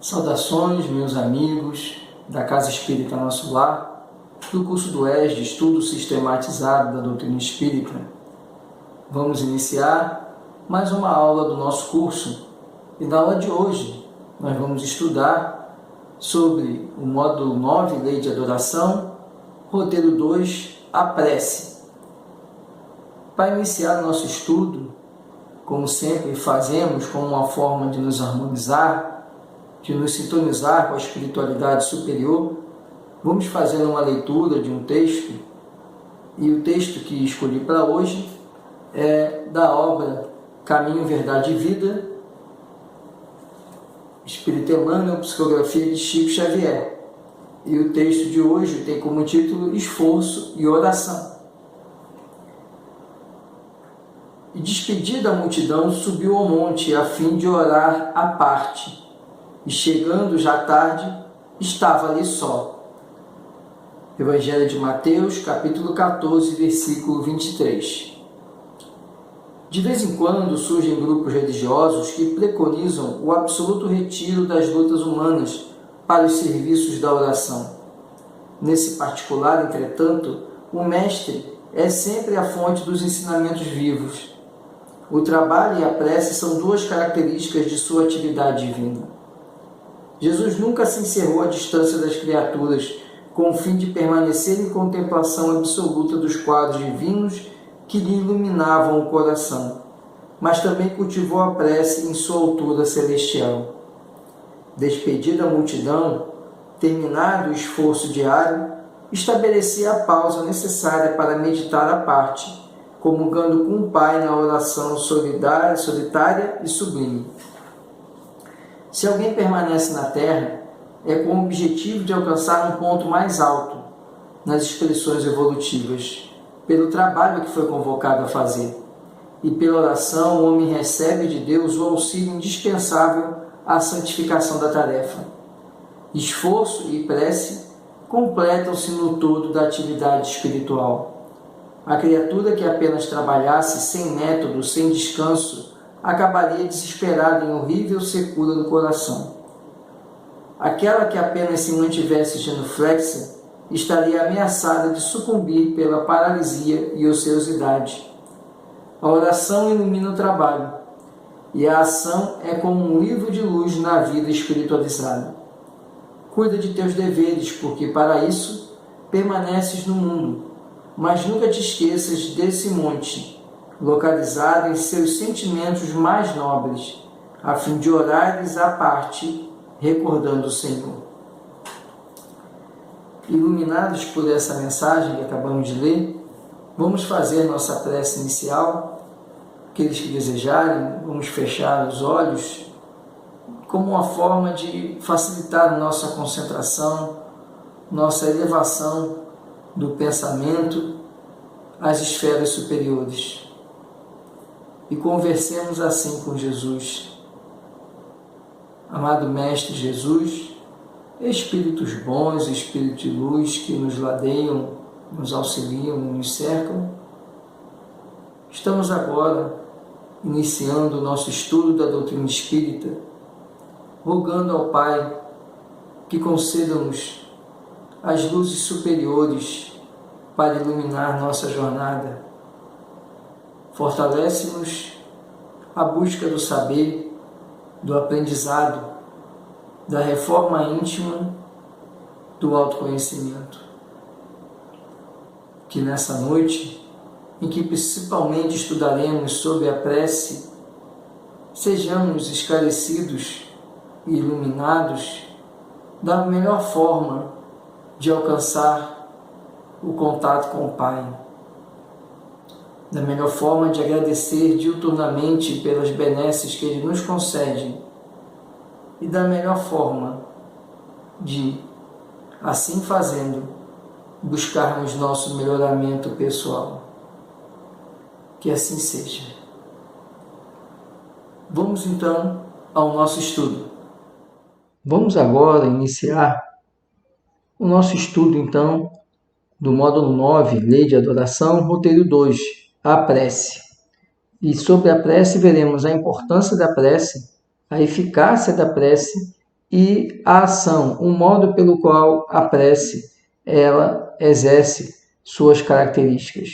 Saudações, meus amigos da Casa Espírita Nosso Lar, do curso do ES de Estudo Sistematizado da Doutrina Espírita. Vamos iniciar mais uma aula do nosso curso e na aula de hoje nós vamos estudar sobre o módulo 9, Lei de Adoração, roteiro 2, a prece. Para iniciar nosso estudo, como sempre fazemos como uma forma de nos harmonizar, de nos sintonizar com a espiritualidade superior, vamos fazer uma leitura de um texto, e o texto que escolhi para hoje é da obra Caminho, Verdade e Vida, Espírito Emmanuel, Psicografia de Chico Xavier. E o texto de hoje tem como título Esforço e Oração. E despedida a multidão, subiu ao monte a fim de orar à parte. E chegando já tarde, estava ali só. Evangelho de Mateus, capítulo 14, versículo 23. De vez em quando surgem grupos religiosos que preconizam o absoluto retiro das lutas humanas para os serviços da oração. Nesse particular, entretanto, o Mestre é sempre a fonte dos ensinamentos vivos. O trabalho e a prece são duas características de sua atividade divina. Jesus nunca se encerrou à distância das criaturas, com o fim de permanecer em contemplação absoluta dos quadros divinos que lhe iluminavam o coração, mas também cultivou a prece em sua altura celestial. Despedida a multidão, terminado o esforço diário, estabelecia a pausa necessária para meditar à parte, comungando com o Pai na oração solitária e sublime. Se alguém permanece na Terra, é com o objetivo de alcançar um ponto mais alto nas expressões evolutivas, pelo trabalho que foi convocado a fazer. E pela oração, o homem recebe de Deus o auxílio indispensável à santificação da tarefa. Esforço e prece completam-se no todo da atividade espiritual. A criatura que apenas trabalhasse sem método, sem descanso, acabaria desesperada em horrível secura do coração. Aquela que apenas se mantivesse genuflexa estaria ameaçada de sucumbir pela paralisia e ociosidade. A oração ilumina o trabalho, e a ação é como um livro de luz na vida espiritualizada. Cuida de teus deveres, porque para isso permaneces no mundo, mas nunca te esqueças desse monte, localizado em seus sentimentos mais nobres, a fim de orares à parte, recordando o Senhor. Iluminados por essa mensagem que acabamos de ler, vamos fazer nossa prece inicial. Aqueles que desejarem, vamos fechar os olhos, como uma forma de facilitar nossa concentração, nossa elevação do pensamento às esferas superiores. E conversemos assim com Jesus. Amado Mestre Jesus, Espíritos bons, Espíritos de luz que nos ladeiam, nos auxiliam, nos cercam, estamos agora iniciando o nosso estudo da doutrina espírita, rogando ao Pai que conceda-nos as luzes superiores para iluminar nossa jornada. Fortalece-nos a busca do saber, do aprendizado, da reforma íntima, do autoconhecimento. Que nessa noite, em que principalmente estudaremos sobre a prece, sejamos esclarecidos e iluminados da melhor forma de alcançar o contato com o Pai, da melhor forma de agradecer diuturnamente pelas benesses que Ele nos concede e da melhor forma de, assim fazendo, buscarmos nosso melhoramento pessoal. Que assim seja. Vamos então ao nosso estudo. Vamos agora iniciar o nosso estudo então do módulo 9, Lei de Adoração, roteiro 2, a prece. E sobre a prece veremos a importância da prece, a eficácia da prece e a ação, o modo pelo qual a prece ela exerce suas características.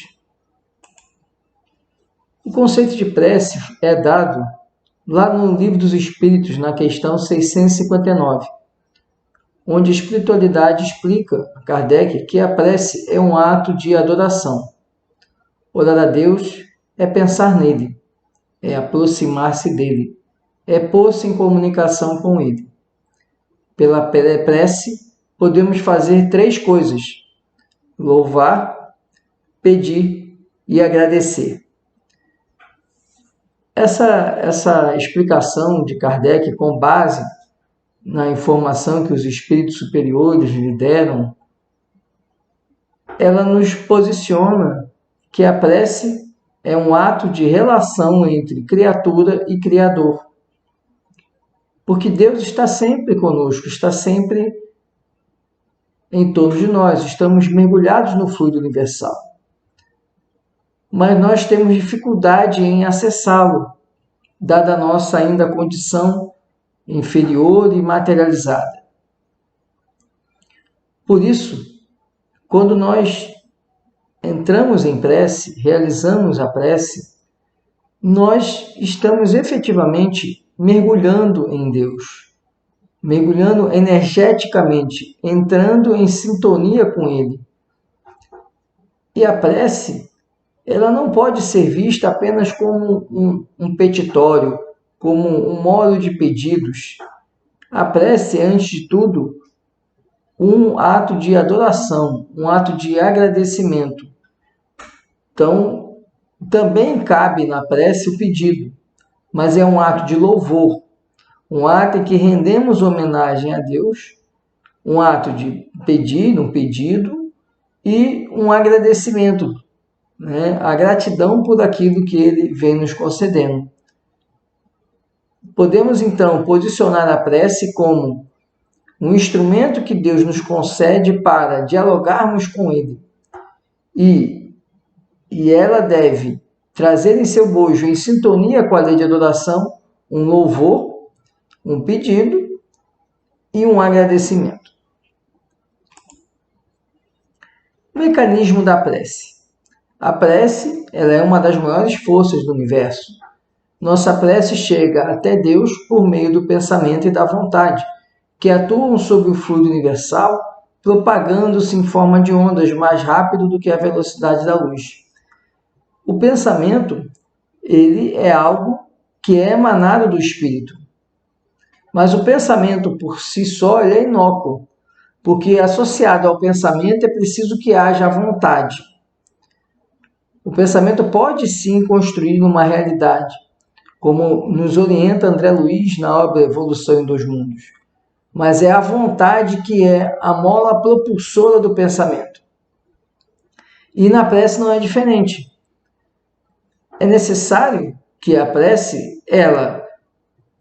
O conceito de prece é dado lá no Livro dos Espíritos, na questão 659, onde a espiritualidade explica a Kardec que a prece é um ato de adoração. Orar a Deus é pensar nele, é aproximar-se dele, é pôr-se em comunicação com ele. Pela prece, podemos fazer 3 coisas: louvar, pedir e agradecer. Essa explicação de Kardec, com base na informação que os espíritos superiores lhe deram, ela nos posiciona que a prece é um ato de relação entre criatura e Criador. Porque Deus está sempre conosco, está sempre em torno de nós, estamos mergulhados no fluido universal. Mas nós temos dificuldade em acessá-lo, dada a nossa ainda condição inferior e materializada. Por isso, quando nós entramos em prece, realizamos a prece, nós estamos efetivamente mergulhando em Deus, mergulhando energeticamente, entrando em sintonia com Ele. E a prece, ela não pode ser vista apenas como um petitório, como um modo de pedidos. A prece é, antes de tudo, um ato de adoração, um ato de agradecimento. Então, também cabe na prece o pedido, mas é um ato de louvor, um ato em que rendemos homenagem a Deus, um ato de pedir, um pedido e um agradecimento, né? A gratidão por aquilo que Ele vem nos concedendo. Podemos, então, posicionar a prece como um instrumento que Deus nos concede para dialogarmos com Ele. E ela deve trazer em seu bojo, em sintonia com a lei de adoração, um louvor, um pedido e um agradecimento. O mecanismo da prece. A prece, ela é uma das maiores forças do universo. Nossa prece chega até Deus por meio do pensamento e da vontade, que atuam sobre o fluido universal, propagando-se em forma de ondas mais rápido do que a velocidade da luz. O pensamento, ele é algo que é emanado do espírito. Mas o pensamento por si só ele é inócuo, porque associado ao pensamento é preciso que haja vontade. O pensamento pode sim construir uma realidade, como nos orienta André Luiz na obra Evolução em Dois Mundos. Mas é a vontade que é a mola propulsora do pensamento. E na prece não é diferente. É necessário que a prece, ela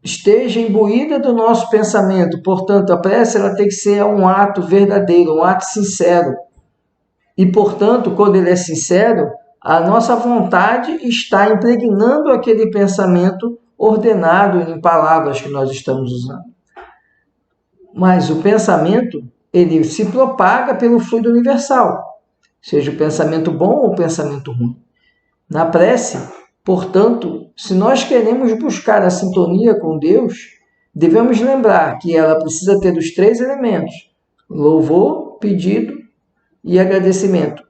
esteja imbuída do nosso pensamento. Portanto, a prece ela tem que ser um ato verdadeiro, um ato sincero. E, portanto, quando ele é sincero, a nossa vontade está impregnando aquele pensamento ordenado em palavras que nós estamos usando. Mas o pensamento, ele se propaga pelo fluido universal, seja o pensamento bom ou o pensamento ruim. Na prece, portanto, se nós queremos buscar a sintonia com Deus, devemos lembrar que ela precisa ter os 3 elementos: louvor, pedido e agradecimento.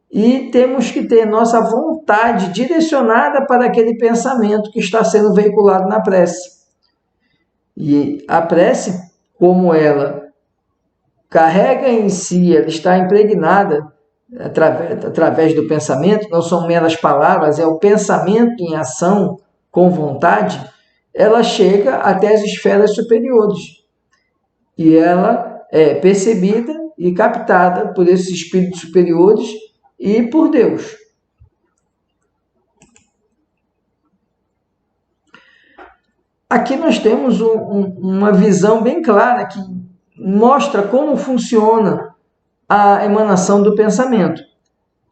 E temos que ter nossa vontade direcionada para aquele pensamento que está sendo veiculado na prece. E a prece, como ela carrega em si, ela está impregnada através do pensamento, não são meras palavras, é o pensamento em ação com vontade, ela chega até as esferas superiores. E ela é percebida e captada por esses espíritos superiores e por Deus. Aqui nós temos uma visão bem clara que mostra como funciona a emanação do pensamento.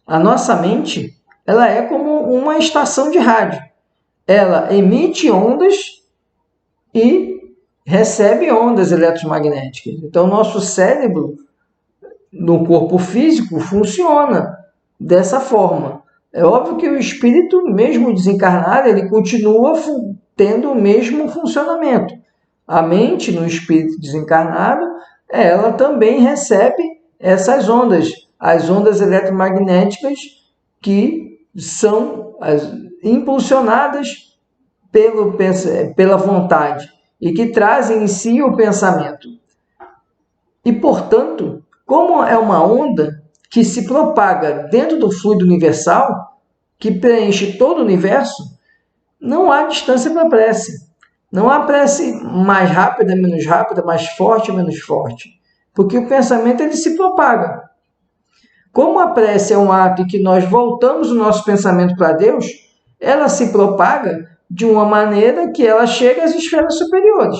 A nossa mente, ela é como uma estação de rádio. Ela emite ondas e recebe ondas eletromagnéticas. Então, nosso cérebro, no corpo físico, funciona dessa forma. É óbvio que o espírito, mesmo desencarnado, ele continua tendo o mesmo funcionamento. A mente, no espírito desencarnado, ela também recebe essas ondas, as ondas eletromagnéticas que são impulsionadas pela vontade e que trazem em si o pensamento. E, portanto, como é uma onda que se propaga dentro do fluido universal, que preenche todo o universo, não há distância para a prece. Não há prece mais rápida, menos rápida, mais forte, menos forte. Porque o pensamento ele se propaga. Como a prece é um ato em que nós voltamos o nosso pensamento para Deus, ela se propaga de uma maneira que ela chega às esferas superiores.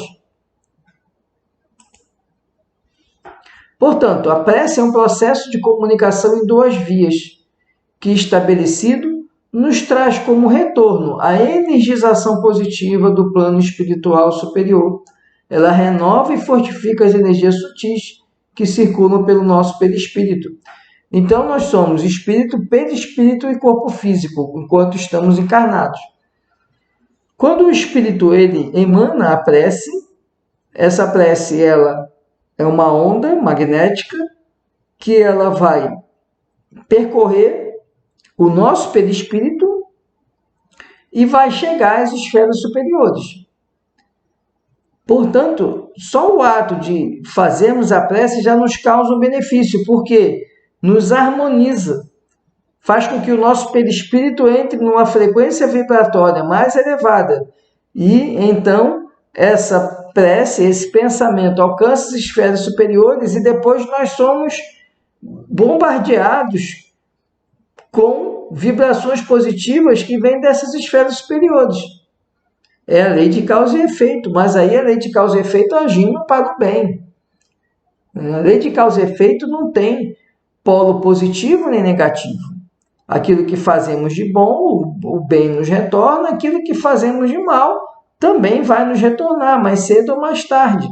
Portanto, a prece é um processo de comunicação em duas vias, que, estabelecido, nos traz como retorno a energização positiva do plano espiritual superior. Ela renova e fortifica as energias sutis que circulam pelo nosso perispírito. Então, nós somos espírito, perispírito e corpo físico, enquanto estamos encarnados. Quando o espírito ele emana a prece, essa prece ela é uma onda magnética que ela vai percorrer o nosso perispírito e vai chegar às esferas superiores. Portanto, só o ato de fazermos a prece já nos causa um benefício, porque nos harmoniza, faz com que o nosso perispírito entre numa frequência vibratória mais elevada e, então, essa prece, esse pensamento alcança as esferas superiores e depois nós somos bombardeados com vibrações positivas que vêm dessas esferas superiores. É a lei de causa e efeito, mas aí a lei de causa e efeito agindo para o bem. A lei de causa e efeito não tem polo positivo nem negativo. Aquilo que fazemos de bom, o bem nos retorna, aquilo que fazemos de mal também vai nos retornar, mais cedo ou mais tarde.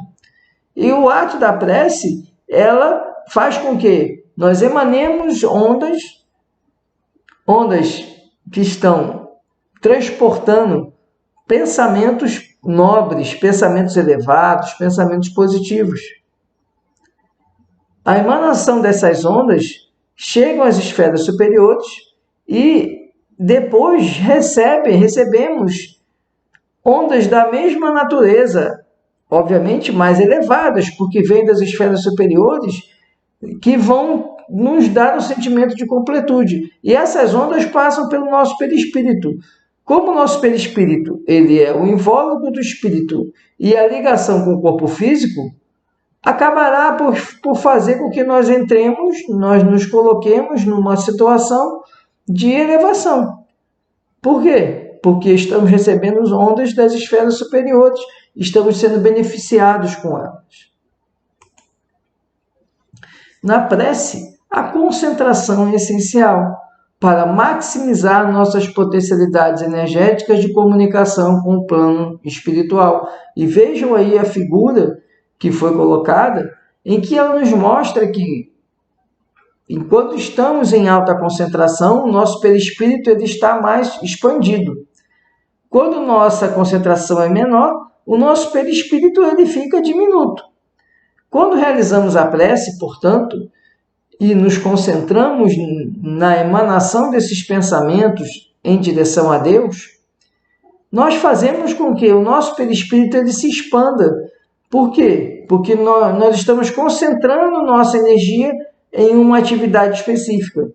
E o ato da prece, ela faz com que nós emanemos ondas que estão transportando pensamentos nobres, pensamentos elevados, pensamentos positivos. A emanação dessas ondas chegam às esferas superiores e depois recebemos ondas da mesma natureza, obviamente mais elevadas, porque vêm das esferas superiores, que vão nos dar um sentimento de completude. E essas ondas passam pelo nosso perispírito. Como o nosso perispírito ele é o invólucro do espírito e a ligação com o corpo físico, acabará por fazer com que nós entremos, nós nos coloquemos numa situação de elevação. Por quê? Porque estamos recebendo ondas das esferas superiores, estamos sendo beneficiados com elas. Na prece, a concentração é essencial para maximizar nossas potencialidades energéticas de comunicação com o plano espiritual. E vejam aí a figura que foi colocada, em que ela nos mostra que, enquanto estamos em alta concentração, o nosso perispírito ele está mais expandido. Quando nossa concentração é menor, o nosso perispírito ele fica diminuto. Quando realizamos a prece, portanto, e nos concentramos na emanação desses pensamentos em direção a Deus, nós fazemos com que o nosso perispírito ele se expanda. Por quê? Porque nós estamos concentrando nossa energia em uma atividade específica.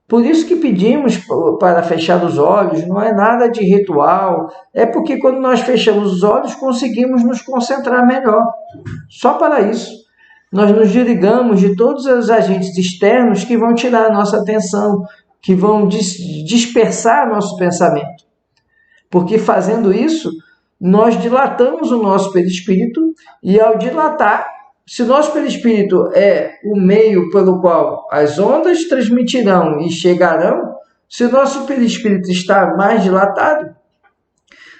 Por isso que pedimos para fechar os olhos, não é nada de ritual, é porque quando nós fechamos os olhos conseguimos nos concentrar melhor. Só para isso. Nós nos desligamos de todos os agentes externos que vão tirar a nossa atenção, que vão dispersar nosso pensamento. Porque fazendo isso, nós dilatamos o nosso perispírito e ao dilatar, se o nosso perispírito é o meio pelo qual as ondas transmitirão e chegarão, se o nosso perispírito está mais dilatado,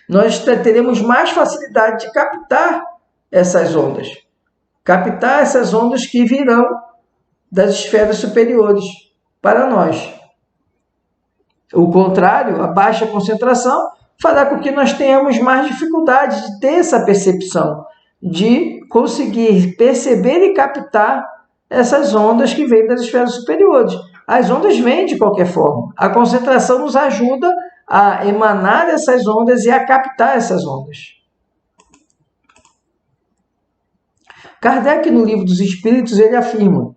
nós teremos mais facilidade de captar essas ondas? Captar essas ondas que virão das esferas superiores para nós. O contrário, a baixa concentração fará com que nós tenhamos mais dificuldade de ter essa percepção, de conseguir perceber e captar essas ondas que vêm das esferas superiores. As ondas vêm de qualquer forma. A concentração nos ajuda a emanar essas ondas e a captar essas ondas. Kardec, no Livro dos Espíritos, ele afirma: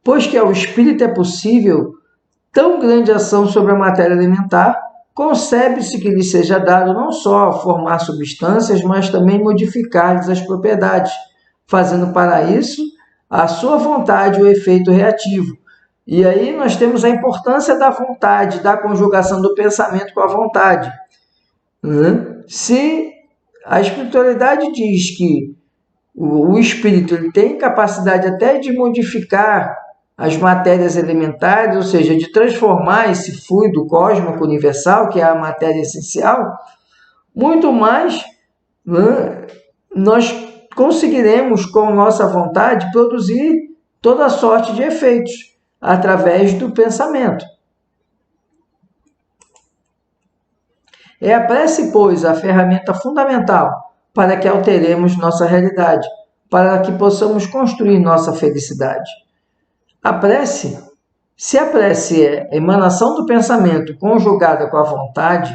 pois que ao espírito é possível tão grande ação sobre a matéria elementar, concebe-se que lhe seja dado não só formar substâncias, mas também modificar-lhes as propriedades, fazendo para isso a sua vontade o efeito reativo. E aí nós temos a importância da vontade, da conjugação do pensamento com a vontade. Se a espiritualidade diz que o espírito ele tem capacidade até de modificar as matérias elementares, ou seja, de transformar esse fluido cósmico universal, que é a matéria essencial, muito mais nós conseguiremos, com nossa vontade, produzir toda sorte de efeitos através do pensamento. É a prece, pois, a ferramenta fundamental para que alteremos nossa realidade, para que possamos construir nossa felicidade. A prece, se a prece é a emanação do pensamento conjugada com a vontade,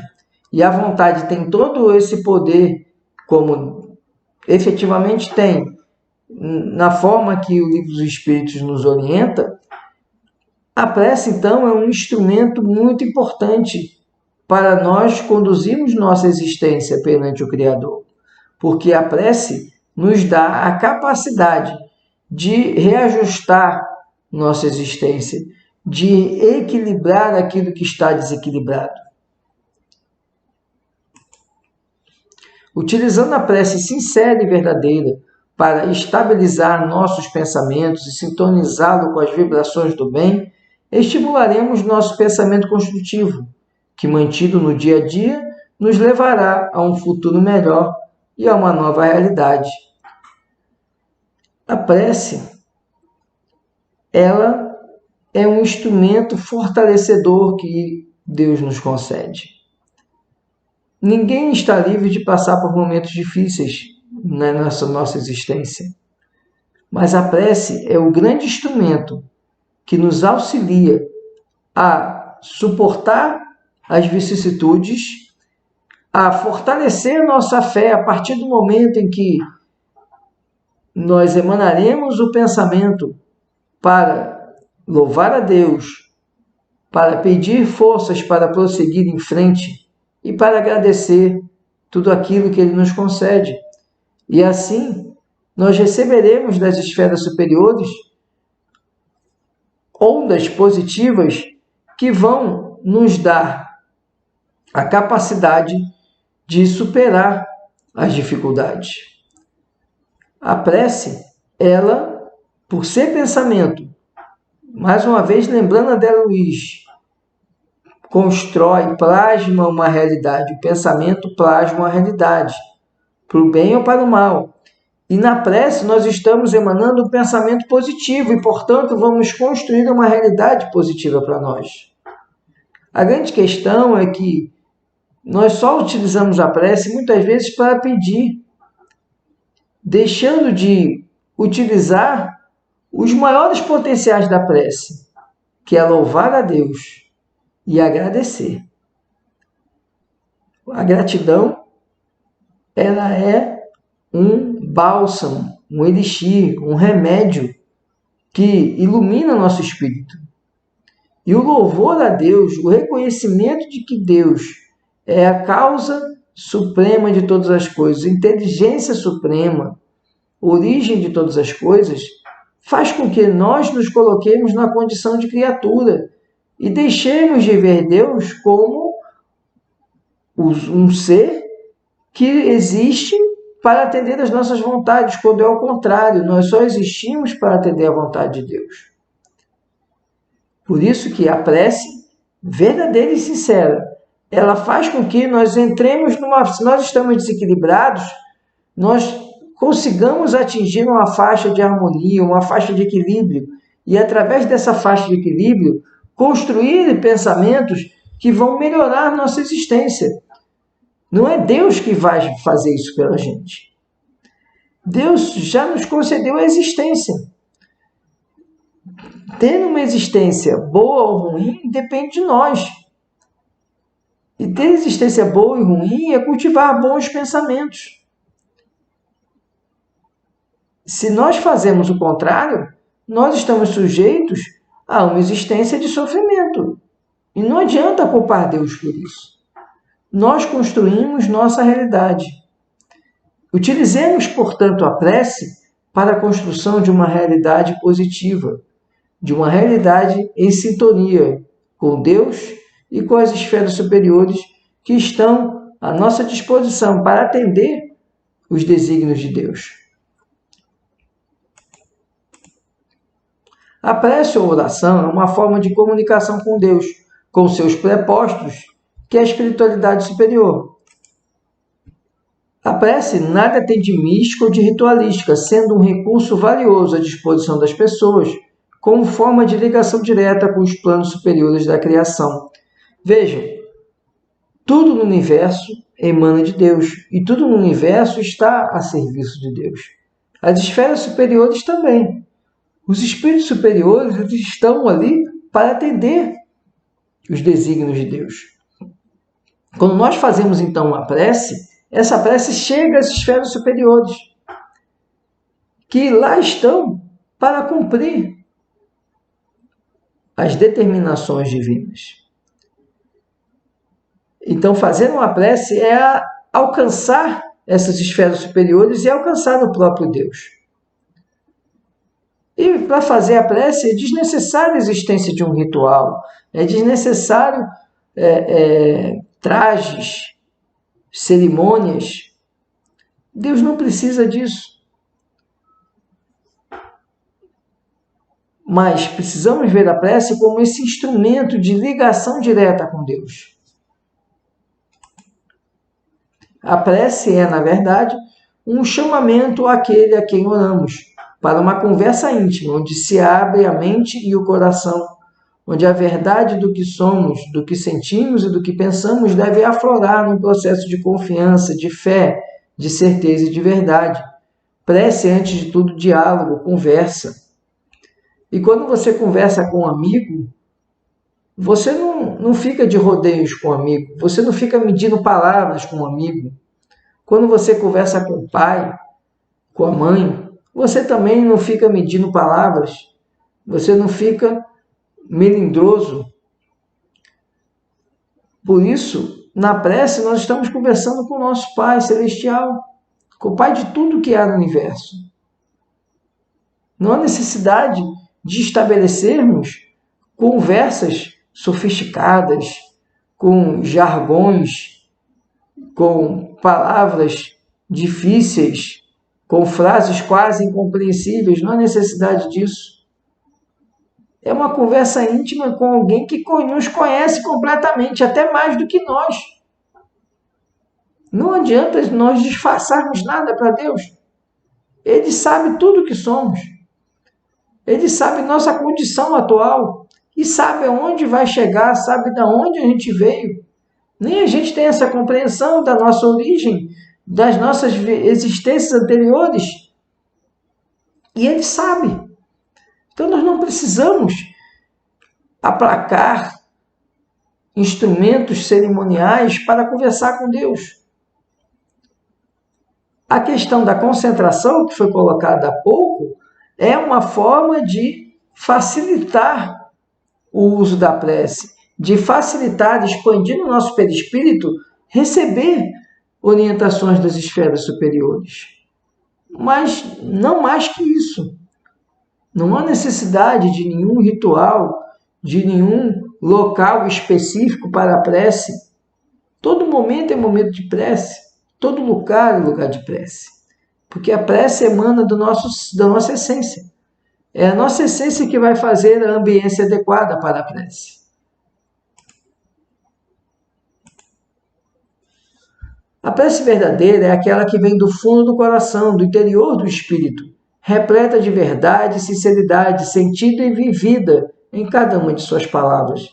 e a vontade tem todo esse poder, como efetivamente tem, na forma que o Livro dos Espíritos nos orienta, a prece, então, é um instrumento muito importante para nós conduzirmos nossa existência perante o Criador. Porque a prece nos dá a capacidade de reajustar nossa existência, de equilibrar aquilo que está desequilibrado. Utilizando a prece sincera e verdadeira para estabilizar nossos pensamentos e sintonizá-lo com as vibrações do bem, estimularemos nosso pensamento construtivo, que, mantido no dia a dia, nos levará a um futuro melhor e a uma nova realidade. A prece, ela é um instrumento fortalecedor que Deus nos concede. Ninguém está livre de passar por momentos difíceis na nossa existência. Mas a prece é o grande instrumento que nos auxilia a suportar as vicissitudes, a fortalecer nossa fé a partir do momento em que nós emanaremos o pensamento para louvar a Deus, para pedir forças para prosseguir em frente e para agradecer tudo aquilo que Ele nos concede. E assim, nós receberemos das esferas superiores ondas positivas que vão nos dar a capacidade de superar as dificuldades. A prece, ela, por ser pensamento, mais uma vez lembrando a André Luiz, constrói, plasma uma realidade. O pensamento plasma uma realidade, para o bem ou para o mal. E na prece nós estamos emanando um pensamento positivo e, portanto, vamos construir uma realidade positiva para nós. A grande questão é que nós só utilizamos a prece muitas vezes para pedir, deixando de utilizar os maiores potenciais da prece, que é louvar a Deus e agradecer. A gratidão, ela é um bálsamo, um elixir, um remédio que ilumina nosso espírito. E o louvor a Deus, o reconhecimento de que Deus é a causa suprema de todas as coisas, inteligência suprema, origem de todas as coisas, faz com que nós nos coloquemos na condição de criatura e deixemos de ver Deus como um ser que existe para atender às nossas vontades, quando é o contrário, nós só existimos para atender à vontade de Deus. Por isso que a prece, verdadeira e sincera, ela faz com que nós entremos se nós estamos desequilibrados, nós consigamos atingir uma faixa de harmonia, uma faixa de equilíbrio, e através dessa faixa de equilíbrio, construir pensamentos que vão melhorar nossa existência. Não é Deus que vai fazer isso pela gente. Deus já nos concedeu a existência. Ter uma existência boa ou ruim depende de nós. E ter existência boa e ruim é cultivar bons pensamentos. Se nós fazemos o contrário, nós estamos sujeitos a uma existência de sofrimento. E não adianta culpar Deus por isso. Nós construímos nossa realidade. Utilizemos, portanto, a prece para a construção de uma realidade positiva, de uma realidade em sintonia com Deus e com as esferas superiores que estão à nossa disposição para atender os desígnios de Deus. A prece ou oração é uma forma de comunicação com Deus, com seus prepostos, que é a espiritualidade superior. A prece nada tem de mística ou de ritualística, sendo um recurso valioso à disposição das pessoas, como forma de ligação direta com os planos superiores da criação. Vejam, tudo no universo emana de Deus, e tudo no universo está a serviço de Deus. As esferas superiores também. Os espíritos superiores eles estão ali para atender os desígnios de Deus. Quando nós fazemos então uma prece, essa prece chega às esferas superiores, que lá estão para cumprir as determinações divinas. Então, fazer uma prece é alcançar essas esferas superiores e alcançar o próprio Deus. E para fazer a prece é desnecessária a existência de um ritual, é desnecessário trajes, cerimônias. Deus não precisa disso. Mas precisamos ver a prece como esse instrumento de ligação direta com Deus. A prece é, na verdade, um chamamento àquele a quem oramos, para uma conversa íntima, onde se abre a mente e o coração, onde a verdade do que somos, do que sentimos e do que pensamos deve aflorar num processo de confiança, de fé, de certeza e de verdade. Prece é, antes de tudo, diálogo, conversa. E quando você conversa com um amigo, você não fica de rodeios com o amigo, você não fica medindo palavras com o amigo. Quando você conversa com o pai, com a mãe, você também não fica medindo palavras, você não fica melindroso. Por isso, na prece, nós estamos conversando com o nosso Pai Celestial, com o Pai de tudo que há no universo. Não há necessidade de estabelecermos conversas sofisticadas, com jargões, com palavras difíceis, com frases quase incompreensíveis. Não há necessidade disso. É uma conversa íntima com alguém que nos conhece completamente, até mais do que nós. Não adianta nós disfarçarmos nada para Deus. Ele sabe tudo o que somos. Ele sabe nossa condição atual e sabe aonde vai chegar, sabe de onde a gente veio. Nem a gente tem essa compreensão da nossa origem, das nossas existências anteriores. E ele sabe. Então nós não precisamos aplacar instrumentos cerimoniais para conversar com Deus. A questão da concentração, que foi colocada há pouco, é uma forma de facilitar o uso da prece, de facilitar, expandir o nosso perispírito, receber orientações das esferas superiores. Mas não mais que isso. Não há necessidade de nenhum ritual, de nenhum local específico para a prece. Todo momento é momento de prece. Todo lugar é lugar de prece. Porque a prece emana da nossa essência. É a nossa essência que vai fazer a ambiência adequada para a prece. A prece verdadeira é aquela que vem do fundo do coração, do interior do espírito, repleta de verdade, sinceridade, sentido e vivida em cada uma de suas palavras.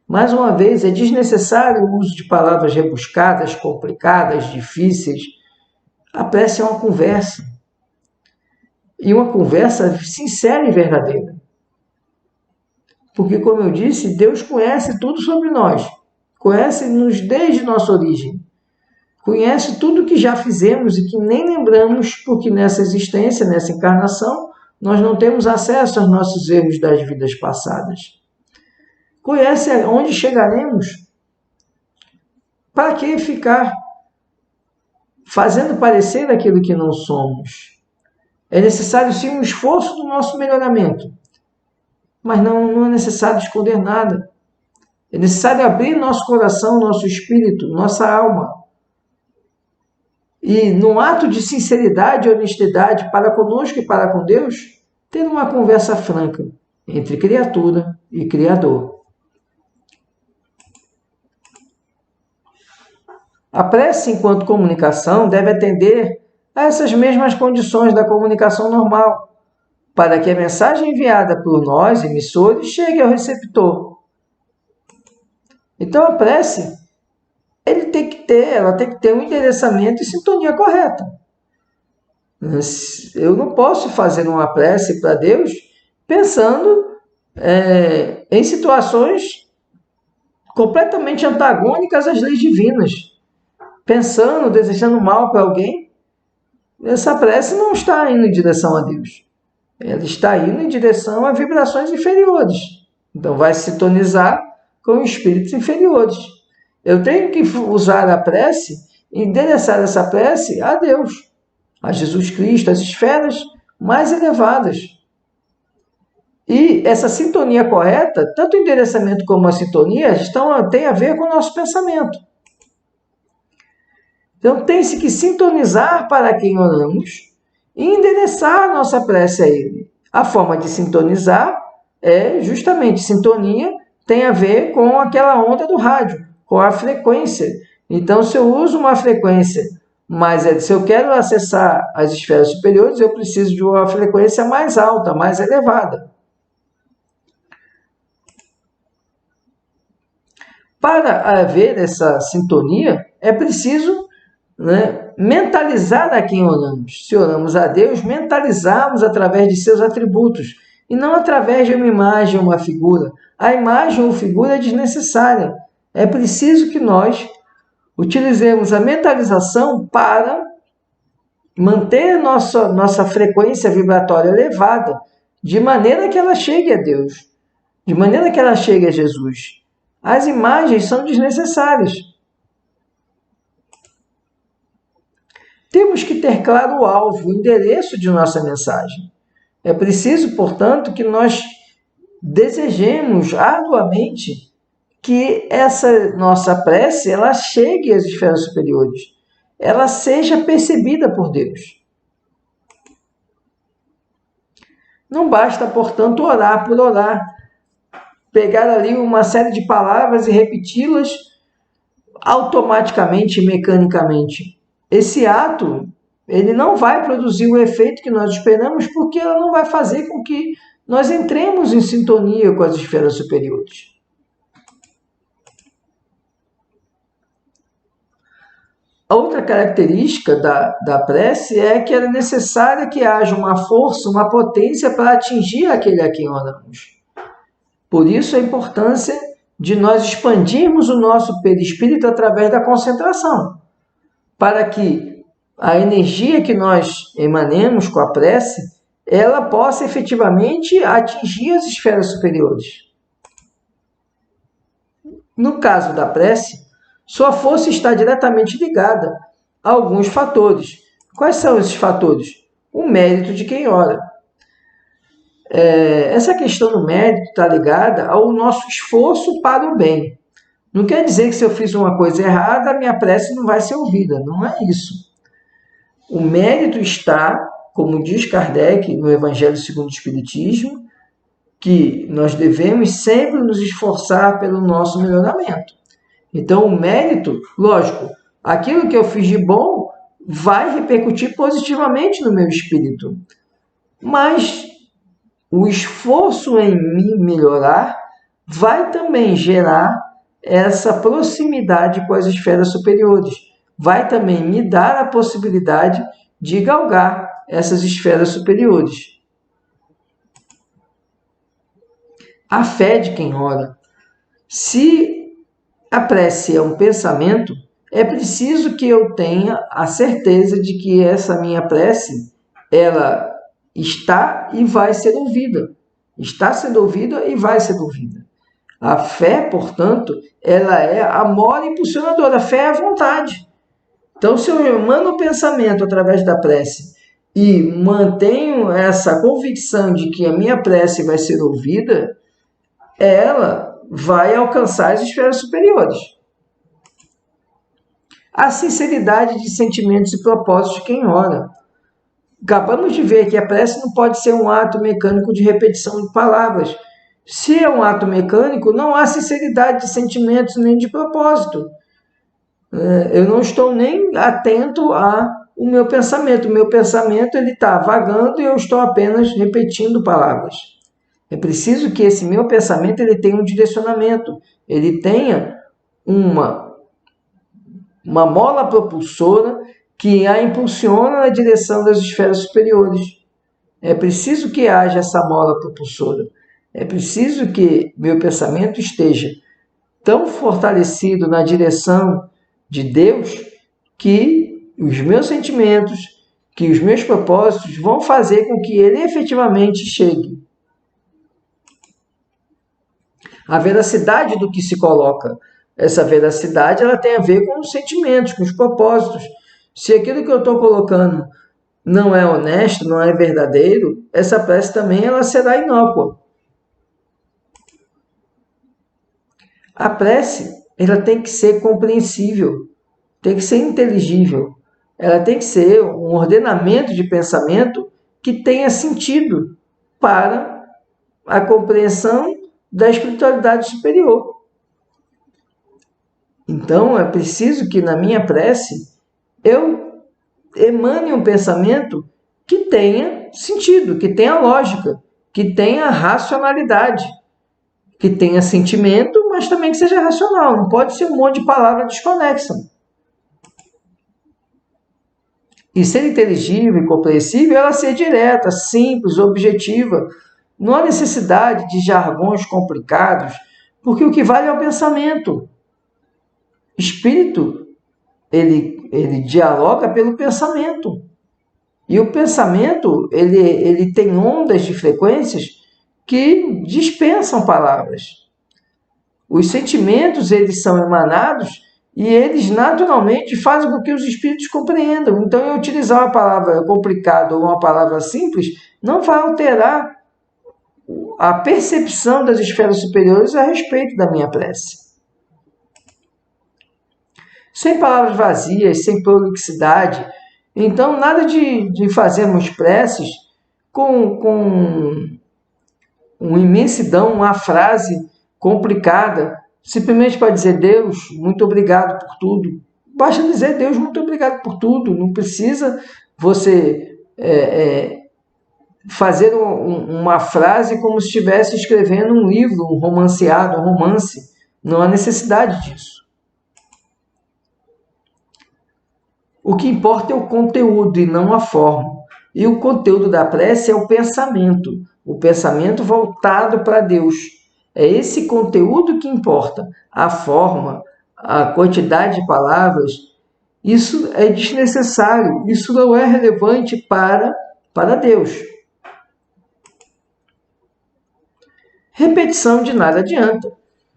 Mais uma vez, é desnecessário o uso de palavras rebuscadas, complicadas, difíceis. A prece é uma conversa. E uma conversa sincera e verdadeira. Porque, como eu disse, Deus conhece tudo sobre nós. Conhece-nos desde nossa origem. Conhece tudo que já fizemos e que nem lembramos, porque nessa existência, nessa encarnação, nós não temos acesso aos nossos erros das vidas passadas. Conhece onde chegaremos. Para que ficar fazendo parecer aquilo que não somos? É necessário sim um esforço do nosso melhoramento, mas não é necessário esconder nada. É necessário abrir nosso coração, nosso espírito, nossa alma. E num ato de sinceridade e honestidade para conosco e para com Deus, ter uma conversa franca entre criatura e Criador. A prece, enquanto comunicação, deve atender a essas mesmas condições da comunicação normal, para que a mensagem enviada por nós, emissores, chegue ao receptor. Então a prece, ela tem que ter um endereçamento e sintonia correta. Eu não posso fazer uma prece para Deus pensando em situações completamente antagônicas às leis divinas. Pensando, desejando mal para alguém, essa prece não está indo em direção a Deus. Ela está indo em direção a vibrações inferiores. Então vai sintonizar com espíritos inferiores. Eu tenho que usar a prece e endereçar essa prece a Deus, a Jesus Cristo, às esferas mais elevadas. E essa sintonia correta, tanto o endereçamento como a sintonia, tem a ver com o nosso pensamento. Então tem-se que sintonizar para quem oramos e endereçar a nossa prece a Ele. A forma de sintonizar é justamente sintonia, tem a ver com aquela onda do rádio, com a frequência. Então, se eu uso uma frequência, mas se eu quero acessar as esferas superiores, eu preciso de uma frequência mais alta, mais elevada. Para haver essa sintonia, é preciso mentalizar a quem oramos. Se oramos a Deus, mentalizarmos através de seus atributos, e não através de uma imagem ou uma figura. A imagem ou figura é desnecessária. É preciso que nós utilizemos a mentalização para manter nossa frequência vibratória elevada, de maneira que ela chegue a Deus, de maneira que ela chegue a Jesus. As imagens são desnecessárias. Temos que ter claro o alvo, o endereço de nossa mensagem. É preciso, portanto, que nós desejemos arduamente que essa nossa prece ela chegue às esferas superiores, ela seja percebida por Deus. Não basta, portanto, orar por orar, pegar ali uma série de palavras e repeti-las automaticamente, mecanicamente. Esse ato, ele não vai produzir o efeito que nós esperamos, porque ela não vai fazer com que nós entremos em sintonia com as esferas superiores. A outra característica da prece é que é necessária que haja uma força, uma potência para atingir aquele a quem oramos. Por isso a importância de nós expandirmos o nosso perispírito através da concentração, para que a energia que nós emanemos com a prece, ela possa efetivamente atingir as esferas superiores. No caso da prece, sua força está diretamente ligada a alguns fatores. Quais são esses fatores? O mérito de quem ora. Essa questão do mérito está ligada ao nosso esforço para o bem. Não quer dizer que se eu fiz uma coisa errada, a minha prece não vai ser ouvida. Não é isso. O mérito está, como diz Kardec no Evangelho segundo o Espiritismo, que nós devemos sempre nos esforçar pelo nosso melhoramento. Então, o mérito, lógico, Aquilo que eu fiz de bom vai repercutir positivamente no meu espírito. Mas o esforço em me melhorar vai também gerar essa proximidade com as esferas superiores. Vai também me dar a possibilidade de galgar essas esferas superiores. A fé de quem ora. Se a prece é um pensamento, é preciso que eu tenha a certeza de que essa minha prece, ela está e vai ser ouvida. Está sendo ouvida e vai ser ouvida. A fé, portanto, ela é a mola impulsionadora. A fé é a vontade. Então, se eu emano o pensamento através da prece e mantenho essa convicção de que a minha prece vai ser ouvida, ela vai alcançar as esferas superiores. A sinceridade de sentimentos e propósitos de quem ora. Acabamos de ver que a prece não pode ser um ato mecânico de repetição de palavras. Se é um ato mecânico, não há sinceridade de sentimentos nem de propósito. Eu não estou nem atento ao meu pensamento. O meu pensamento está vagando e eu estou apenas repetindo palavras. É preciso que esse meu pensamento ele tenha um direcionamento, ele tenha uma mola propulsora que a impulsiona na direção das esferas superiores. É preciso que haja essa mola propulsora. É preciso que meu pensamento esteja tão fortalecido na direção de Deus que os meus sentimentos, que os meus propósitos vão fazer com que ele efetivamente chegue. A veracidade do que se coloca. Essa veracidade ela tem a ver com os sentimentos, com os propósitos. Se aquilo que eu estou colocando não é honesto, não é verdadeiro, essa prece também ela será inócua. A prece ela tem que ser compreensível, tem que ser inteligível. Ela tem que ser um ordenamento de pensamento que tenha sentido para a compreensão da espiritualidade superior. Então, é preciso que na minha prece eu emane um pensamento que tenha sentido, que tenha lógica, que tenha racionalidade, que tenha sentimento, mas também que seja racional. Não pode ser um monte de palavra desconexa. E ser inteligível e compreensível, ela ser direta, simples, objetiva. Não há necessidade de jargões complicados, porque o que vale é o pensamento. Espírito, ele dialoga pelo pensamento. E o pensamento, ele tem ondas de frequências que dispensam palavras. Os sentimentos, eles são emanados e eles naturalmente fazem com que os espíritos compreendam. Então, eu utilizar uma palavra complicada ou uma palavra simples não vai alterar a percepção das esferas superiores a respeito da minha prece. Sem palavras vazias, sem prolixidade. Então, nada de fazermos preces com uma imensidão, uma frase complicada, simplesmente para dizer Deus, muito obrigado por tudo. Basta dizer Deus, muito obrigado por tudo. Não precisa você fazer uma frase como se estivesse escrevendo um livro, um romanceado, um romance. Não há necessidade disso. O que importa é o conteúdo e não a forma. E o conteúdo da prece é o pensamento voltado para Deus. É esse conteúdo que importa. A forma, a quantidade de palavras, isso é desnecessário, isso não é relevante para Deus. Repetição de nada adianta.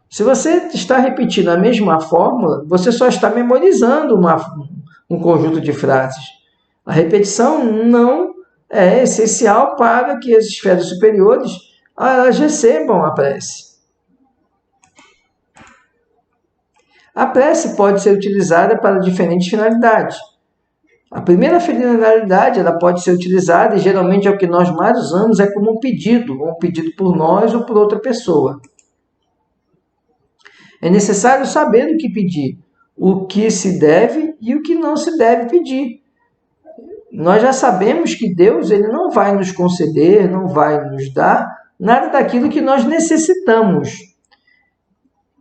Se você está repetindo a mesma fórmula, você só está memorizando um conjunto de frases. A repetição não é essencial para que as esferas superiores elas recebam a prece. A prece pode ser utilizada para diferentes finalidades. A primeira finalidade ela pode ser utilizada, e geralmente é o que nós mais usamos, é como um pedido por nós ou por outra pessoa. É necessário saber o que pedir. o que se deve e o que não se deve pedir. Nós já sabemos que Deus ele não vai nos conceder, não vai nos dar nada daquilo que nós necessitamos.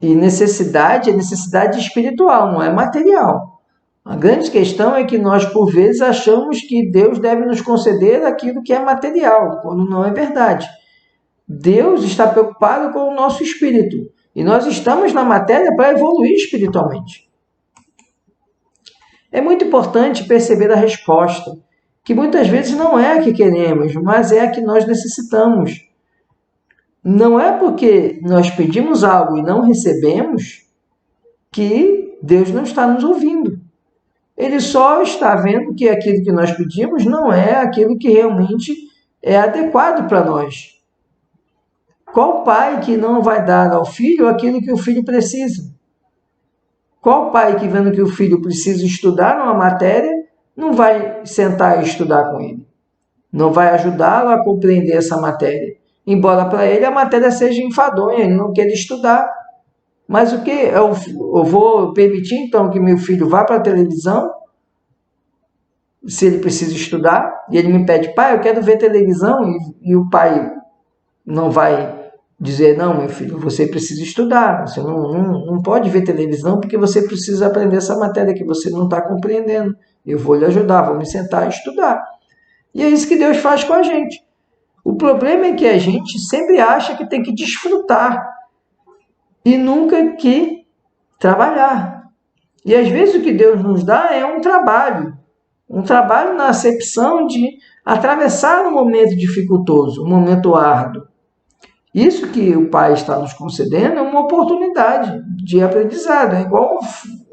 E necessidade é necessidade espiritual, não é material. A grande questão é que nós, por vezes, achamos que Deus deve nos conceder aquilo que é material, quando não é verdade. Deus está preocupado com o nosso espírito. E nós estamos na matéria para evoluir espiritualmente. É muito importante perceber a resposta, que muitas vezes não é a que queremos, mas é a que nós necessitamos. Não é porque nós pedimos algo e não recebemos que Deus não está nos ouvindo. Ele só está vendo que aquilo que nós pedimos não é aquilo que realmente é adequado para nós. Qual pai que não vai dar ao filho aquilo que o filho precisa? Qual pai que, vendo que o filho precisa estudar numa matéria, não vai sentar e estudar com ele? Não vai ajudá-lo a compreender essa matéria. Embora para ele a matéria seja enfadonha, ele não quer estudar. Mas o que? Eu vou permitir então que meu filho vá para a televisão, se ele precisa estudar, e ele me pede, pai, eu quero ver televisão, e o pai não vai dizer, não, meu filho, você precisa estudar, você não pode ver televisão porque você precisa aprender essa matéria que você não está compreendendo. Eu vou lhe ajudar, vou me sentar e estudar. E é isso que Deus faz com a gente. O problema é que a gente sempre acha que tem que desfrutar e nunca que trabalhar. E às vezes o que Deus nos dá é um trabalho na acepção de atravessar um momento dificultoso, um momento árduo. Isso que o Pai está nos concedendo é uma oportunidade de aprendizado. É igual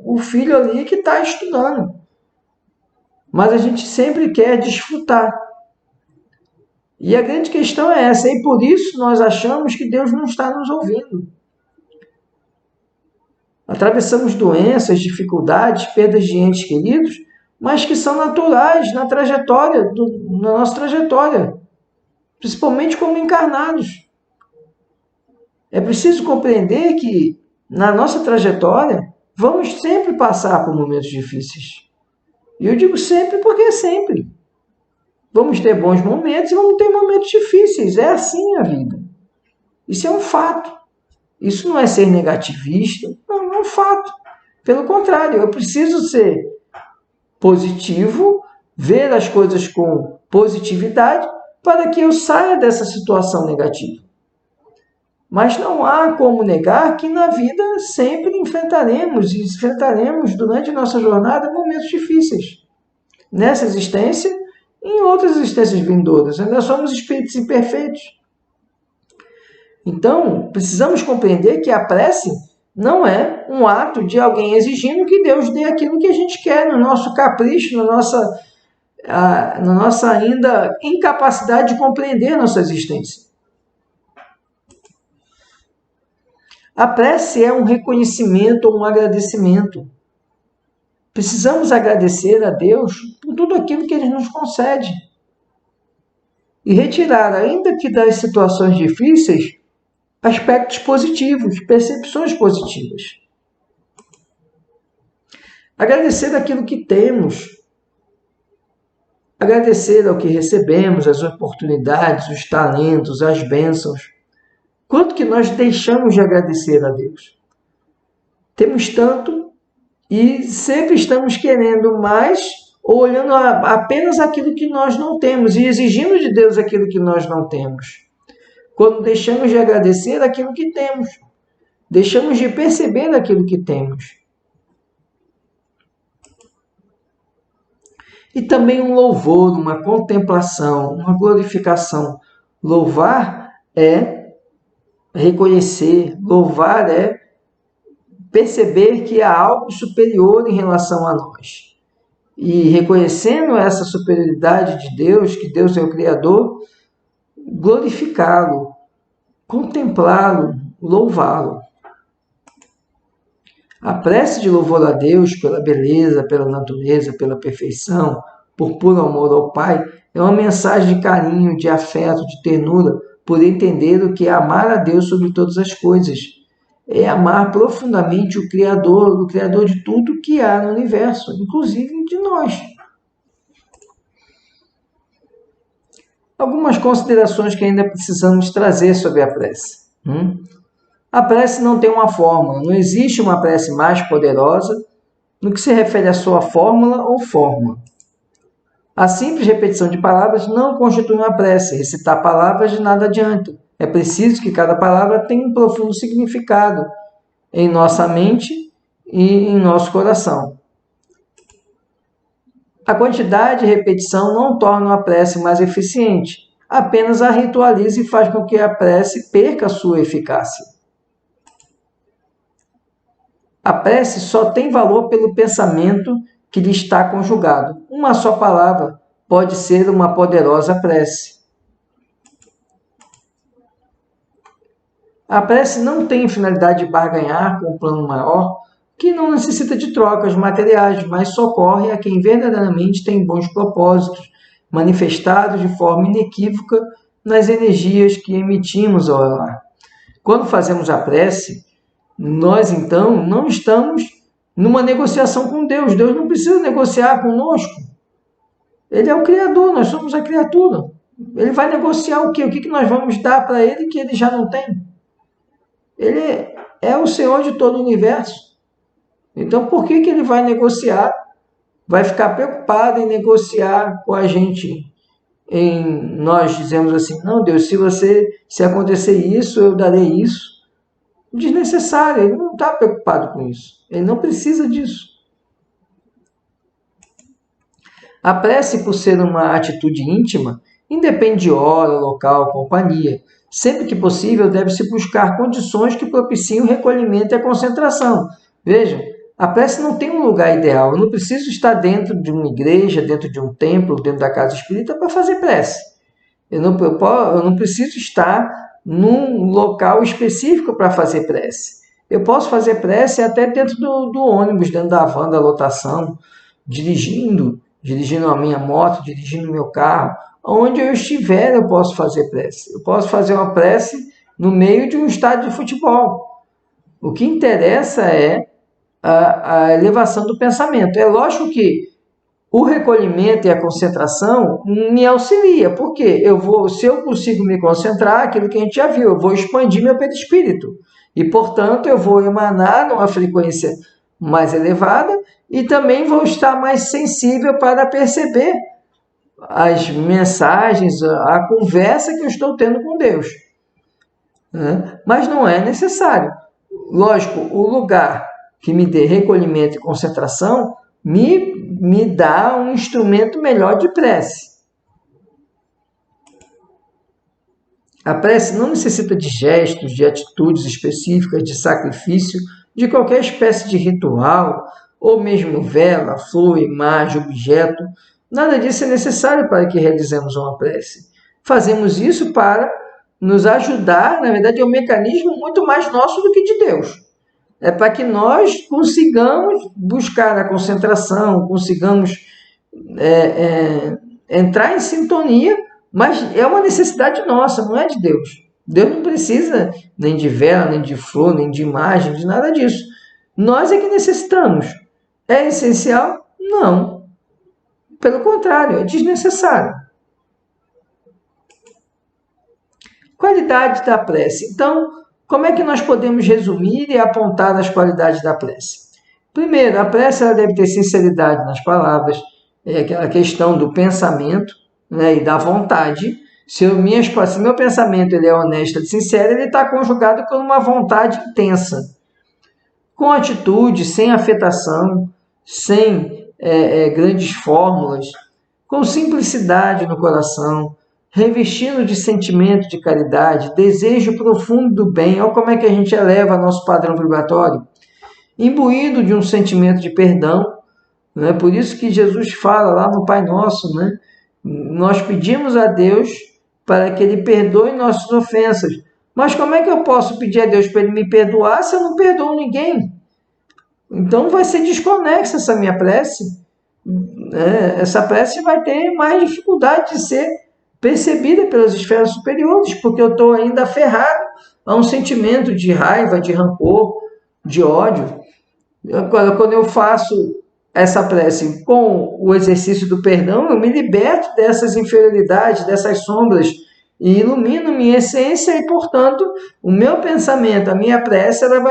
o filho ali que está estudando. Mas a gente sempre quer desfrutar. E a grande questão é essa. E por isso nós achamos que Deus não está nos ouvindo. Atravessamos doenças, dificuldades, perdas de entes queridos, mas que são naturais na nossa trajetória. Principalmente como encarnados. É preciso compreender que, na nossa trajetória, vamos sempre passar por momentos difíceis. E eu digo sempre porque é sempre. Vamos ter bons momentos e vamos ter momentos difíceis. É assim a vida. Isso é um fato. Isso não é ser negativista, não é um fato. Pelo contrário, eu preciso ser positivo, ver as coisas com positividade, para que eu saia dessa situação negativa. Mas não há como negar que na vida sempre enfrentaremos durante nossa jornada momentos difíceis. Nessa existência e em outras existências vindouras. Nós somos espíritos imperfeitos. Então, precisamos compreender que a prece não é um ato de alguém exigindo que Deus dê aquilo que a gente quer, no nosso capricho, na nossa ainda incapacidade de compreender nossa existência. A prece é um reconhecimento ou um agradecimento. Precisamos agradecer a Deus por tudo aquilo que Ele nos concede. E retirar, ainda que das situações difíceis, aspectos positivos, percepções positivas. Agradecer aquilo que temos. Agradecer ao que recebemos, as oportunidades, os talentos, as bênçãos. Quanto que nós deixamos de agradecer a Deus? Temos tanto e sempre estamos querendo mais ou olhando apenas aquilo que nós não temos e exigindo de Deus aquilo que nós não temos. Quando deixamos de agradecer aquilo que temos, deixamos de perceber aquilo que temos. E também um louvor, uma contemplação, uma glorificação. Louvar é reconhecer, louvar é perceber que há algo superior em relação a nós. E reconhecendo essa superioridade de Deus, que Deus é o Criador, glorificá-lo, contemplá-lo, louvá-lo. A prece de louvor a Deus pela beleza, pela natureza, pela perfeição, por puro amor ao Pai, é uma mensagem de carinho, de afeto, de ternura, por entender o que é amar a Deus sobre todas as coisas. é amar profundamente o Criador de tudo que há no universo, inclusive de nós. Algumas considerações que ainda precisamos trazer sobre a prece. A prece não tem uma fórmula, não existe uma prece mais poderosa no que se refere à sua fórmula ou forma. A simples repetição de palavras não constitui uma prece. Recitar palavras de nada adianta. É preciso que cada palavra tenha um profundo significado em nossa mente e em nosso coração. A quantidade de repetição não torna a prece mais eficiente, apenas a ritualiza e faz com que a prece perca a sua eficácia. A prece só tem valor pelo pensamento que lhe está conjugado. Uma só palavra pode ser uma poderosa prece. A prece não tem finalidade de barganhar com um plano maior, que não necessita de trocas materiais, mas socorre a quem verdadeiramente tem bons propósitos, manifestados de forma inequívoca nas energias que emitimos ao orar. Quando fazemos a prece, nós então não estamos numa negociação com Deus. Deus não precisa negociar conosco. Ele é o Criador, nós somos a criatura. Ele vai negociar o quê? O que nós vamos dar para ele que ele já não tem? Ele é o Senhor de todo o universo. Então, por que ele vai negociar? Vai ficar preocupado em negociar com a gente? Nós dizemos assim, não, Deus, se acontecer isso, eu darei isso. Desnecessário, ele não está preocupado com isso. Ele não precisa disso. A prece, por ser uma atitude íntima, independe de hora, local, companhia. Sempre que possível, deve-se buscar condições que propiciem o recolhimento e a concentração. Vejam, a prece não tem um lugar ideal. Eu não preciso estar dentro de uma igreja, dentro de um templo, dentro da casa espírita para fazer prece. Eu não preciso estar num local específico para fazer prece. Eu posso fazer prece até dentro do ônibus, dentro da van, da lotação, dirigindo a minha moto, dirigindo o meu carro. Onde eu estiver, eu posso fazer prece. Eu posso fazer uma prece no meio de um estádio de futebol. O que interessa é a elevação do pensamento. É lógico que o recolhimento e a concentração me auxilia. Por quê? Se eu consigo me concentrar, aquilo que a gente já viu, eu vou expandir meu perispírito. E, portanto, eu vou emanar numa frequência mais elevada e também vou estar mais sensível para perceber as mensagens, a conversa que eu estou tendo com Deus. Mas não é necessário. Lógico, o lugar que me dê recolhimento e concentração me dá um instrumento melhor de prece. A prece não necessita de gestos, de atitudes específicas, de sacrifício, de qualquer espécie de ritual, ou mesmo vela, flor, imagem, objeto. Nada disso é necessário para que realizemos uma prece. Fazemos isso para nos ajudar, na verdade é um mecanismo muito mais nosso do que de Deus. É para que nós consigamos buscar a concentração, consigamos entrar em sintonia, mas é uma necessidade nossa, não é de Deus. Deus não precisa nem de vela, nem de flor, nem de imagem, de nada disso. Nós é que necessitamos. É essencial? Não. Pelo contrário, é desnecessário. Qualidade da prece. Então, como é que nós podemos resumir e apontar as qualidades da prece? Primeiro, a prece ela deve ter sinceridade nas palavras, aquela questão do pensamento, né, e da vontade. Se meu pensamento ele é honesto e sincero, ele está conjugado com uma vontade intensa. Com atitude, sem afetação, sem grandes fórmulas, com simplicidade no coração, revestindo de sentimento de caridade, desejo profundo do bem. Olha como é que a gente eleva nosso padrão vibratório. Imbuído de um sentimento de perdão. Né? Por isso que Jesus fala lá no Pai Nosso, né? Nós pedimos a Deus para que Ele perdoe nossas ofensas. Mas como é que eu posso pedir a Deus para Ele me perdoar se eu não perdoo ninguém? Então vai ser desconexa essa minha prece. Essa prece vai ter mais dificuldade de ser percebida pelas esferas superiores, porque eu estou ainda aferrado a um sentimento de raiva, de rancor, de ódio. Agora, quando eu faço essa prece com o exercício do perdão, eu me liberto dessas inferioridades, dessas sombras, e ilumino minha essência e, portanto, o meu pensamento, a minha prece, ela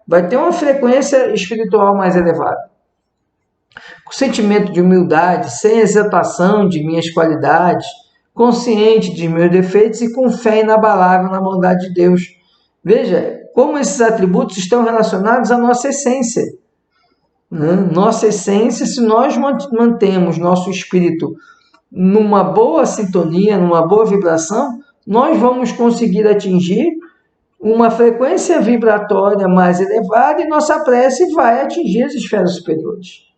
vai ter uma frequência espiritual mais elevada. Com sentimento de humildade, sem exaltação de minhas qualidades, consciente de meus defeitos e com fé inabalável na bondade de Deus. Veja como esses atributos estão relacionados à nossa essência. Nossa essência, se nós mantemos nosso espírito numa boa sintonia, numa boa vibração, nós vamos conseguir atingir uma frequência vibratória mais elevada e nossa prece vai atingir as esferas superiores.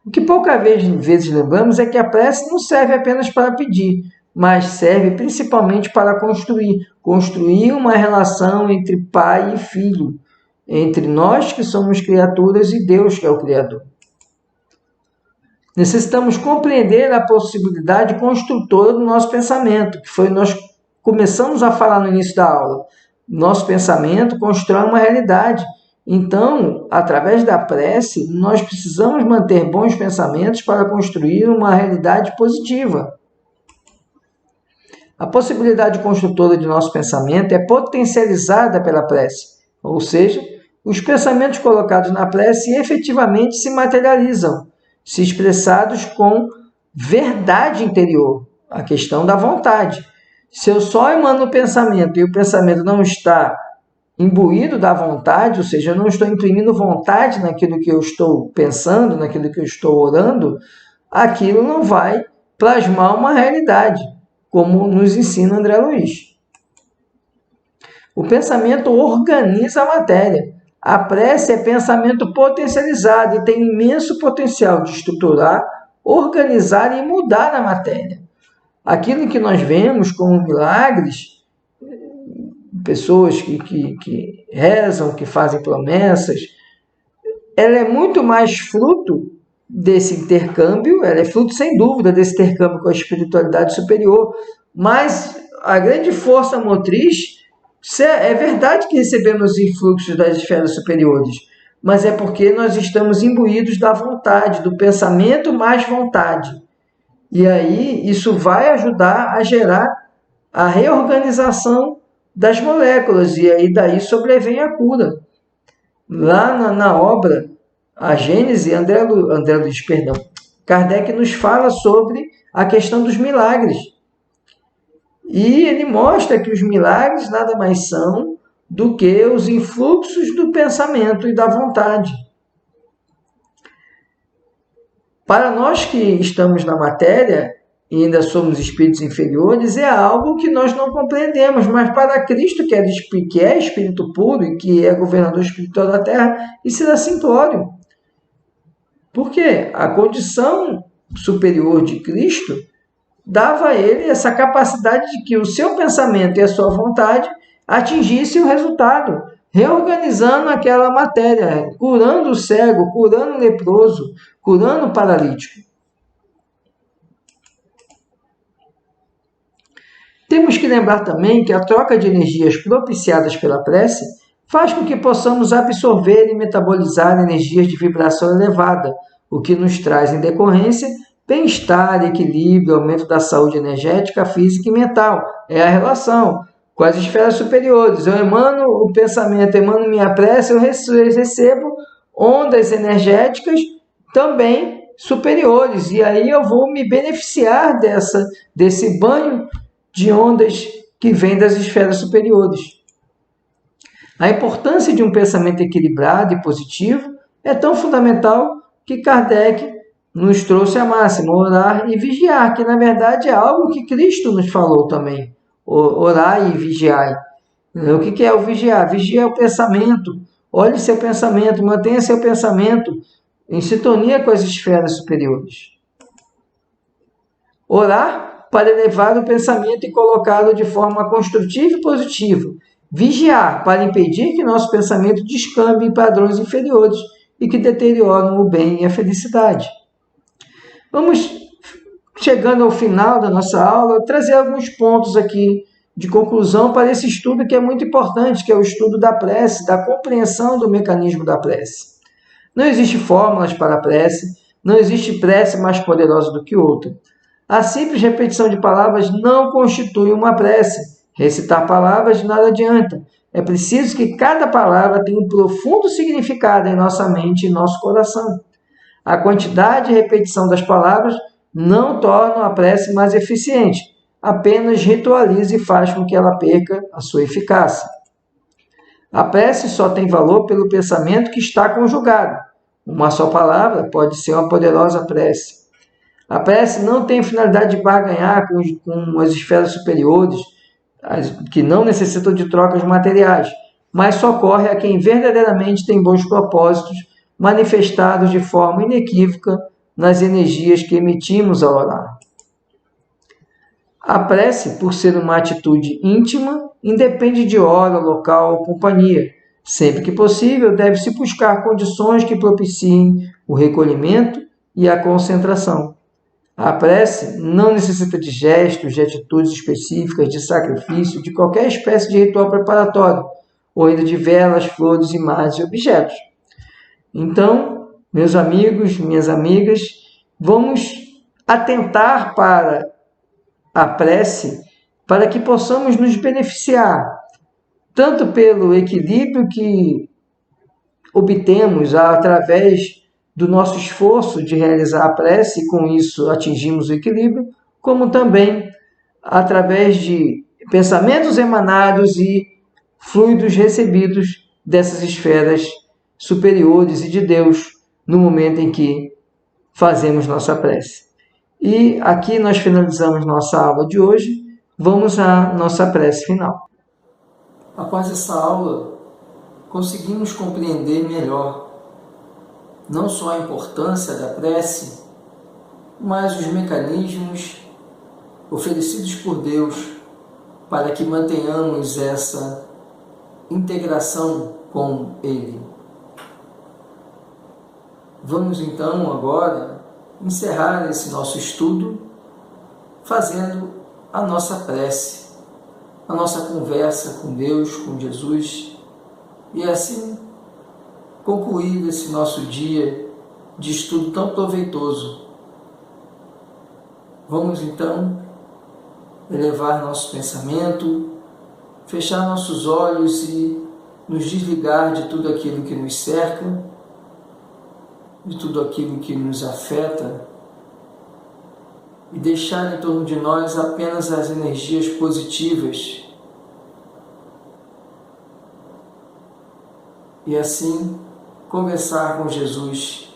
O que poucas vezes lembramos é que a prece não serve apenas para pedir, mas serve principalmente para construir uma relação entre pai e filho, entre nós que somos criaturas e Deus que é o Criador. Necessitamos compreender a possibilidade construtora do nosso pensamento, que foi nós começamos a falar no início da aula. Nosso pensamento constrói uma realidade. Então, através da prece, nós precisamos manter bons pensamentos para construir uma realidade positiva. A possibilidade construtora de nosso pensamento é potencializada pela prece, ou seja, os pensamentos colocados na prece efetivamente se materializam, se expressados com verdade interior, a questão da vontade. Se eu só emano o pensamento e o pensamento não está imbuído da vontade, ou seja, eu não estou imprimindo vontade naquilo que eu estou pensando, naquilo que eu estou orando, aquilo não vai plasmar uma realidade, como nos ensina André Luiz. O pensamento organiza a matéria. A prece é pensamento potencializado e tem imenso potencial de estruturar, organizar e mudar a matéria. Aquilo que nós vemos como milagres, pessoas que rezam, que fazem promessas, ela é muito mais fruto desse intercâmbio, ela é fruto, sem dúvida, desse intercâmbio com a espiritualidade superior, mas a grande força motriz, é verdade que recebemos influxos das esferas superiores, mas é porque nós estamos imbuídos da vontade, do pensamento mais vontade. E aí isso vai ajudar a gerar a reorganização das moléculas, e aí daí sobrevém a cura. Lá na obra A Gênese, Kardec nos fala sobre a questão dos milagres. E ele mostra que os milagres nada mais são do que os influxos do pensamento e da vontade. Para nós que estamos na matéria e ainda somos espíritos inferiores, é algo que nós não compreendemos, mas para Cristo, que é espírito puro e que é governador espiritual da Terra, isso era simplório. Por quê? A condição superior de Cristo dava a ele essa capacidade de que o seu pensamento e a sua vontade atingissem o resultado, reorganizando aquela matéria, curando o cego, curando o leproso, curando o paralítico. Temos que lembrar também que a troca de energias propiciadas pela prece faz com que possamos absorver e metabolizar energias de vibração elevada, o que nos traz, em decorrência, bem-estar, equilíbrio, aumento da saúde energética, física e mental. É a relação com as esferas superiores. Eu emano o pensamento, emano minha prece, eu recebo ondas energéticas também superiores. E aí eu vou me beneficiar desse banho de ondas que vem das esferas superiores. A importância de um pensamento equilibrado e positivo é tão fundamental que Kardec nos trouxe a máxima, orar e vigiar, que na verdade é algo que Cristo nos falou também. Orar e vigiar. O que é o vigiar? Vigiar é o pensamento. Olhe seu pensamento, mantenha seu pensamento em sintonia com as esferas superiores. Orar para elevar o pensamento e colocá-lo de forma construtiva e positiva. Vigiar para impedir que nosso pensamento descambe em padrões inferiores e que deterioram o bem e a felicidade. Vamos, chegando ao final da nossa aula, trazer alguns pontos aqui de conclusão para esse estudo que é muito importante, que é o estudo da prece, da compreensão do mecanismo da prece. Não existe fórmulas para a prece, não existe prece mais poderosa do que outra. A simples repetição de palavras não constitui uma prece. Recitar palavras nada adianta. É preciso que cada palavra tenha um profundo significado em nossa mente e nosso coração. A quantidade e repetição das palavras não tornam a prece mais eficiente, apenas ritualiza e faz com que ela perca a sua eficácia. A prece só tem valor pelo pensamento que está conjugado. Uma só palavra pode ser uma poderosa prece. A prece não tem finalidade de barganhar com as esferas superiores, que não necessitam de trocas materiais, mas socorre a quem verdadeiramente tem bons propósitos, manifestados de forma inequívoca nas energias que emitimos ao orar. A prece, por ser uma atitude íntima, independe de hora, local ou companhia. Sempre que possível, deve-se buscar condições que propiciem o recolhimento e a concentração. A prece não necessita de gestos, de atitudes específicas, de sacrifício, de qualquer espécie de ritual preparatório, ou ainda de velas, flores, imagens e objetos. Então, meus amigos, minhas amigas, vamos atentar para a prece para que possamos nos beneficiar, tanto pelo equilíbrio que obtemos através do nosso esforço de realizar a prece e com isso atingimos o equilíbrio, como também através de pensamentos emanados e fluidos recebidos dessas esferas superiores e de Deus no momento em que fazemos nossa prece. E aqui nós finalizamos nossa aula de hoje. Vamos à nossa prece final. Após essa aula, conseguimos compreender melhor não só a importância da prece, mas os mecanismos oferecidos por Deus para que mantenhamos essa integração com Ele. Vamos então agora encerrar esse nosso estudo fazendo a nossa prece, a nossa conversa com Deus, com Jesus, e assim concluir esse nosso dia de estudo tão proveitoso. Vamos então elevar nosso pensamento, fechar nossos olhos e nos desligar de tudo aquilo que nos cerca, de tudo aquilo que nos afeta, e deixar em torno de nós apenas as energias positivas. E assim conversar com Jesus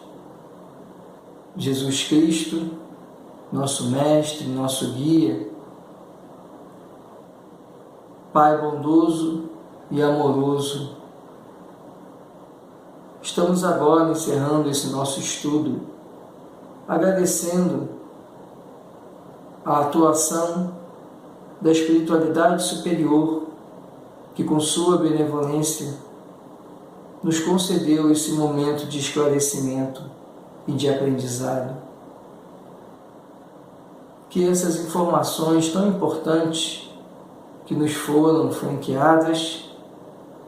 Cristo, nosso Mestre, nosso Guia, Pai bondoso e amoroso. Estamos agora encerrando esse nosso estudo, agradecendo a atuação da espiritualidade superior, que com sua benevolência nos concedeu esse momento de esclarecimento e de aprendizado. Que essas informações tão importantes que nos foram franqueadas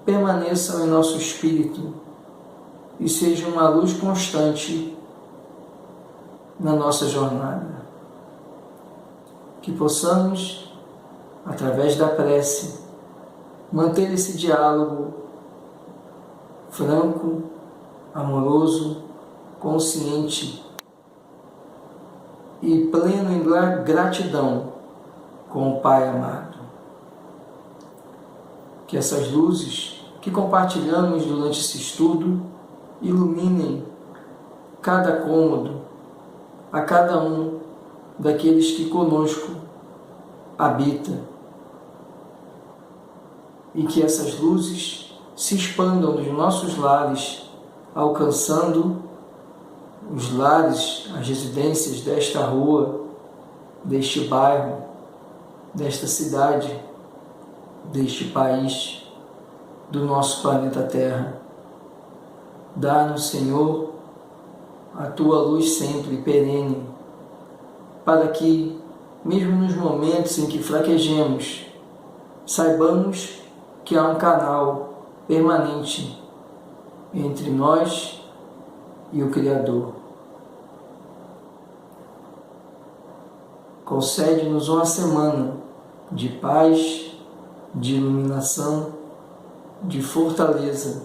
permaneçam em nosso espírito e sejam uma luz constante na nossa jornada. Que possamos, através da prece, manter esse diálogo franco, amoroso, consciente e pleno em gratidão com o Pai amado. Que essas luzes que compartilhamos durante esse estudo iluminem cada cômodo, a cada um daqueles que conosco habita, e que essas luzes se expandam nos nossos lares, alcançando os lares, as residências desta rua, deste bairro, desta cidade, deste país, do nosso planeta Terra. Dá-nos, Senhor, a Tua luz sempre perene, para que, mesmo nos momentos em que fraquejemos, saibamos que há um canal permanente entre nós e o Criador. Concede-nos uma semana de paz, de iluminação, de fortaleza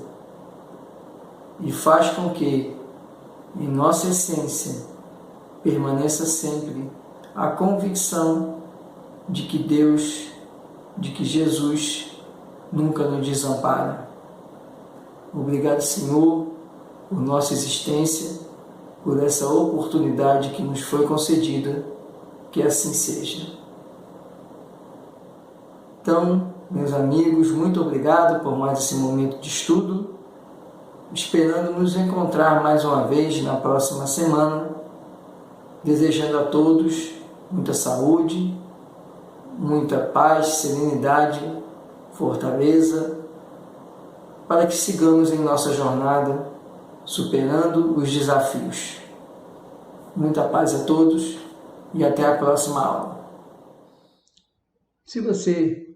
e faz com que, em nossa essência, permaneça sempre a convicção de que Deus, de que Jesus nunca nos desampara. Obrigado, Senhor, por nossa existência, por essa oportunidade que nos foi concedida, que assim seja. Então, meus amigos, muito obrigado por mais esse momento de estudo, esperando nos encontrar mais uma vez na próxima semana, desejando a todos muita saúde, muita paz, serenidade, fortaleza, para que sigamos em nossa jornada, superando os desafios. Muita paz a todos e até a próxima aula. Se você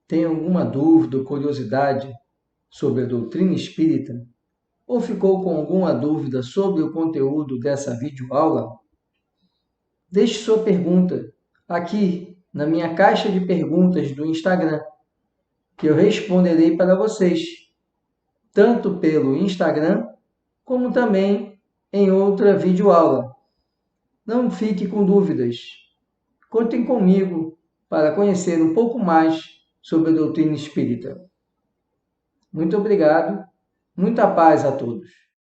tem alguma dúvida ou curiosidade sobre a doutrina espírita, ou ficou com alguma dúvida sobre o conteúdo dessa videoaula, deixe sua pergunta aqui na minha caixa de perguntas do Instagram, que eu responderei para vocês, tanto pelo Instagram, como também em outra videoaula. Não fique com dúvidas. Contem comigo para conhecer um pouco mais sobre a doutrina espírita. Muito obrigado, muita paz a todos.